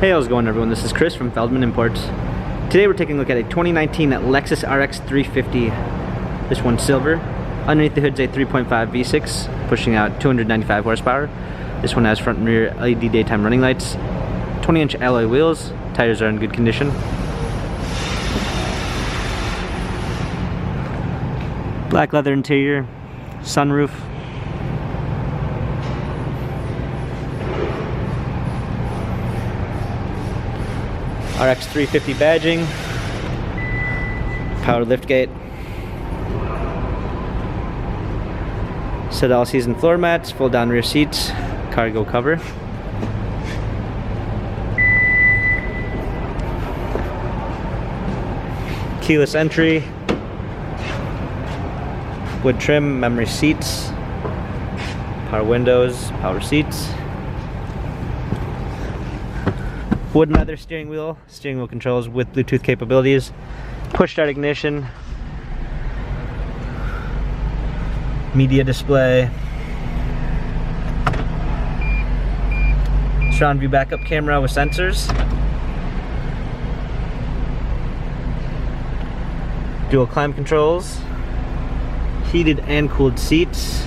Hey, how's it going, everyone? This is Chris from Feldmann Imports. Today we're taking a look at a 2019 Lexus RX 350. This one's silver. Underneath the hood's a 3.5 V6, pushing out 295 horsepower. This one has front and rear LED daytime running lights, 20-inch alloy wheels, tires are in good condition. Black leather interior, sunroof. RX 350 badging, power liftgate, set all season floor mats, fold down rear seats, cargo cover. Keyless entry, wood trim, memory seats, power windows, power seats. Wood and leather steering wheel controls with Bluetooth capabilities, push start ignition, media display, surround view backup camera with sensors, dual climate controls, heated and cooled seats,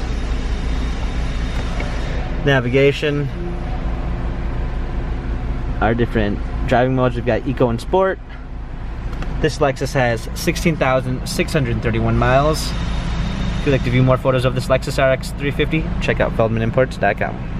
navigation. Our different driving modes, we've got Eco and Sport. This Lexus has 16,631 miles. If you'd like to view more photos of this Lexus RX 350, check out feldmanimports.com.